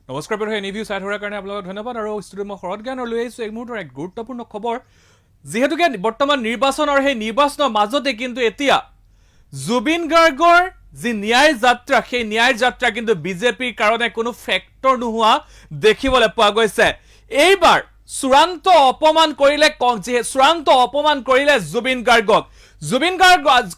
নমস্কাৰ পেৰে নিউজ চাই থকাৰ কাৰণে আপোনালোকক ধন্যবাদ আৰু ষ্টুডিঅ' মই শৰৎ জ্ঞান লৈ আহিছোঁ এই মুহূৰ্তৰ এক গুৰুত্বপূৰ্ণ খবৰ যিহেতুকে বৰ্তমান নিৰ্বাচন আৰু সেই নিৰ্বাচনৰ মাজতে কিন্তু এতিয়া জুবিন গাৰ্গৰ যি ন্যায় যাত্ৰা সেই ন্যায় যাত্ৰা কিন্তু বিজেপিৰ কাৰণে কোনো ফেক্টৰ নোহোৱা দেখিবলৈ পোৱা গৈছে এইবাৰ চূড়ান্ত অপমান কৰিলে জুবিন গাৰ্গক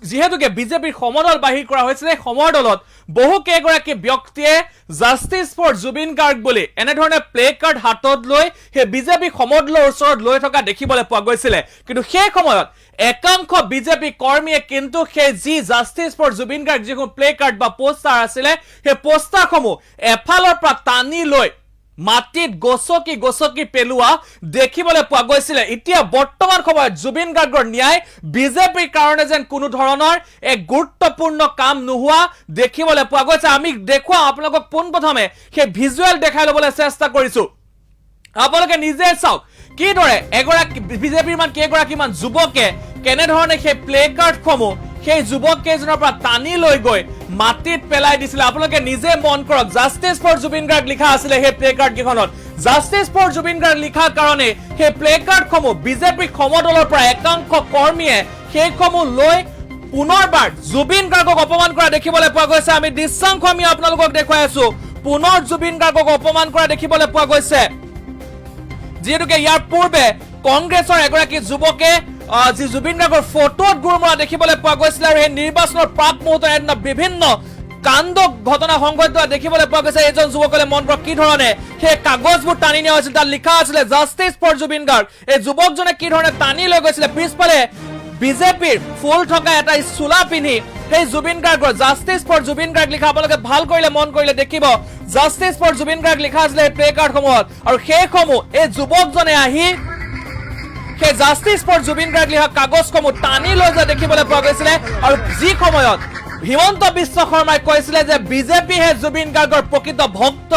যেহেতুকে বিজেপিৰ সমদল বাহিৰ কৰা হৈছিল এই সমদলত বহু কেইগৰাকী ব্যক্তিয়ে জাষ্টিস ফৰ জুবিন গাৰ্গ বুলি এনেধৰণে প্লে কাৰ্ড হাতত লৈ সেই বিজেপি সমদলৰ ওচৰত লৈ থকা দেখিবলৈ পোৱা গৈছিল কিন্তু সেই সময়ত একাংশ বিজেপি কৰ্মীয়ে কিন্তু সেই যি জাষ্টিস ফৰ জুবিন গাৰ্গ যিখন প্লে কাৰ্ড বা পোষ্টাৰ আছিলে সেই পোষ্টাৰসমূহ এফালৰ পৰা টানি লৈ মাটিত গছকি পেলোৱা দেখিবলৈ পোৱা গৈছিল এতিয়া বৰ্তমান সময়ত জুবিন গাৰ্গৰ ন্যায় বিজেপিৰ কাৰণে যেন কোনো ধৰণৰ এক গুৰুত্বপূৰ্ণ কাম নোহোৱা দেখিবলৈ পোৱা গৈছে আমি দেখুৱাম আপোনালোকক পোনপ্ৰথমে সেই ভিজুৱেল দেখাই ল'বলৈ চেষ্টা কৰিছো আপোনালোকে নিজে চাওক কিদৰে এগৰাকী বিজেপিৰ কেইগৰাকীমান যুৱকে কেনেধৰণে সেই প্লে কাৰ্ডসমূহ সেই যুৱক কেইজনৰ পৰা টানি লৈ গৈ মাটিত পেলাই দিছিল আপোনালোকে নিজে মন কৰক জাষ্টিস ফৰ জুবিন গাৰ্গ লিখা আছিল সেই প্লে কাৰ্ড কেইখনত জাষ্টিস ফৰ জুবিন গাৰ্গ লিখা কাৰণে সেই প্লে কাৰ্ডসমূহ বিজেপি সমদলৰ পৰা একাংশ কৰ্মীয়ে সেইসমূহ লৈ পুনৰবাৰ জুবিন গাৰ্গক অপমান কৰা দেখিবলৈ পোৱা গৈছে আমি দৃশ্যাংশ আমি আপোনালোকক দেখুৱাই আছো পুনৰ জুবিন গাৰ্গক অপমান কৰা দেখিবলৈ পোৱা গৈছে যেহেতুকে ইয়াৰ পূৰ্বে কংগ্ৰেছৰ এগৰাকী যুৱকে যি জুবিন গাৰ্গৰ ফটোত গুৰুমৰা দেখিবলৈ পোৱা গৈছিল আৰু এই নিৰ্বাচনৰ প্ৰাক মুহূৰ্তত বিভিন্ন কাণ্ড ঘটনা সংঘটিত দেখিবলৈ পোৱা গৈছে এজন যুৱকলে মন কৰক কি ধৰণে সেই কাগজবোৰ টানি নিয়া হৈছিল তাত লিখা আছিল জাষ্টিস ফৰ জুবিন গাৰ্গ এই যুৱকজনে কি ধৰণে টানি লৈ গৈছিল পিছফালে বিজেপিৰ ফুল থকা এটা চোলা পিন্ধি সেই জুবিন গাৰ্গৰ জাষ্টিস ফৰ জুবিন গাৰ্গ লিখা আপোনালোকে ভাল কৰিলে মন কৰিলে দেখিব জাষ্টিস ফৰ জুবিন গাৰ্গ লিখা আছিল এই প্লে কাৰ্ডসমূহত আৰু সেইসমূহ এই যুৱকজনে আহি সেই জাষ্টিস ফৰ জুবিন গাৰ্গ লিখা কাগজসমূহ টানি লৈ যোৱা দেখিবলৈ পোৱা গৈছিলে আৰু যি সময়ত হিমন্ত বিশ্ব শৰ্মাই কৈছিলে যে বিজেপিহে জুবিন গাৰ্গৰ প্ৰকৃত ভক্ত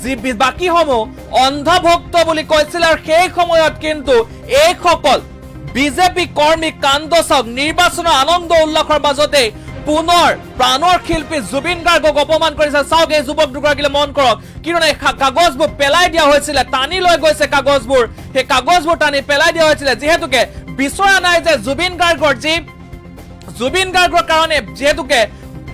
যি বাকীসমূহ অন্ধভক্ত বুলি কৈছিল আৰু সেই সময়ত কিন্তু এইসকল বিজেপি কৰ্মী কাণ্ড চাওক নিৰ্বাচনৰ আনন্দ উল্লাসৰ মাজতে পুনৰ প্ৰাণৰ শিল্পী জুবিন গাৰ্গক অপমান কৰিছে চাওক এই যুৱক দুগৰাকীলে মন কৰক কিয়নো কাগজবোৰ পেলাই দিয়া হৈছিল টানি লৈ গৈছে কাগজবোৰ সেই কাগজবোৰ টানি পেলাই দিয়া হৈছিল যিহেতুকে বিচৰা নাই যে জুবিন গাৰ্গৰ কাৰণে যেহেতুকে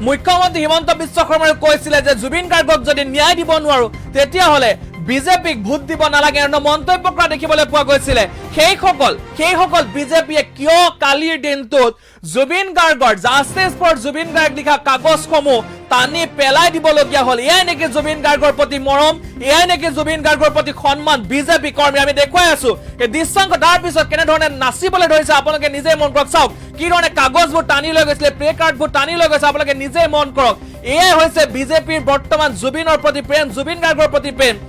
মুখ্যমন্ত্ৰী হিমন্ত বিশ্ব শৰ্মাই কৈছিলে যে জুবিন গাৰ্গক যদি ন্যায় দিব নোৱাৰো তেতিয়াহ'লে বিজেপিক ভোট দিব নালাগে এনে মন্তব্য কৰা দেখিবলৈ পোৱা গৈছিল সেইসকল বিজেপিয়ে কিয় কালিৰ দিনটোত জুবিন গাৰ্গৰ জাষ্টিস ফৰ জুবিন গাৰ্গ লিখা কাগজসমূহ টানি পেলাই দিবলগীয়া হ'ল এয়াই নেকি জুবিন গাৰ্গৰ প্ৰতি মৰম এয়াই নেকি জুবিন গাৰ্গৰ প্ৰতি সন্মান বিজেপি কৰ্মী আমি দেখুৱাই আছো এই দৃশ্যাংশ তাৰ পিছত কেনেধৰণে নাচিবলৈ ধৰিছে আপোনালোকে নিজে মন কৰক চাওক কি ধৰণে কাগজবোৰ টানি লৈ গৈছিলে প্লে কাৰ্ডবোৰ টানি লৈ গৈছে আপোনালোকে নিজে মন কৰক এয়াই হৈছে বিজেপিৰ বৰ্তমান জুবিনৰ প্ৰতি প্ৰেম জুবিন গাৰ্গৰ প্ৰতি প্ৰেম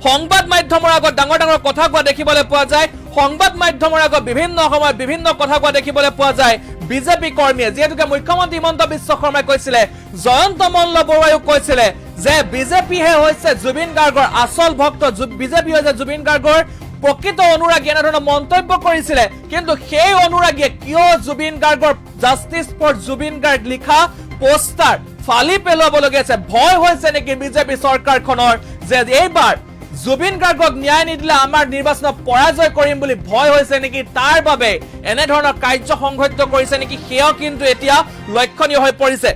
সংবাদ মাধ্যমৰ আগত ডাঙৰ কথা কোৱা দেখিবলৈ পোৱা যায় সংবাদ মাধ্যমৰ আগত বিভিন্ন সময়ত বিভিন্ন কথা কোৱা দেখিবলৈ পোৱা যায় বিজেপি কৰ্মীয়ে যেহেতুকে মুখ্যমন্ত্ৰী হিমন্ত বিশ্ব শৰ্মাই কৈছিলে জয়ন্ত মল্ল বৰুৱাইও কৈছিলে যে বিজেপিহে হৈছে জুবিন গাৰ্গৰ আচল ভক্ত বিজেপি হৈছে জুবিন গাৰ্গৰ প্ৰকৃত অনুৰাগী এনেধৰণৰ মন্তব্য কৰিছিলে কিন্তু সেই অনুৰাগীয়ে কিয় জুবিন গাৰ্গৰ জাষ্টিস ফৰ জুবিন গাৰ্গ লিখা পোষ্টাৰ ফালি পেলাবলগীয়া আছে ভয় হৈছে নেকি বিজেপি চৰকাৰখনৰ যে এইবাৰ জুবিন গাৰ্গক ন্যায় নিদিলে আমাৰ নিৰ্বাচনত পৰাজয় কৰিম বুলি ভয় হৈছে নেকি তাৰ বাবে এনে ধৰণৰ কাৰ্য সংঘটিত কৰিছে নেকি সেয়া কিন্তু এতিয়া লক্ষণীয় হৈ পৰিছে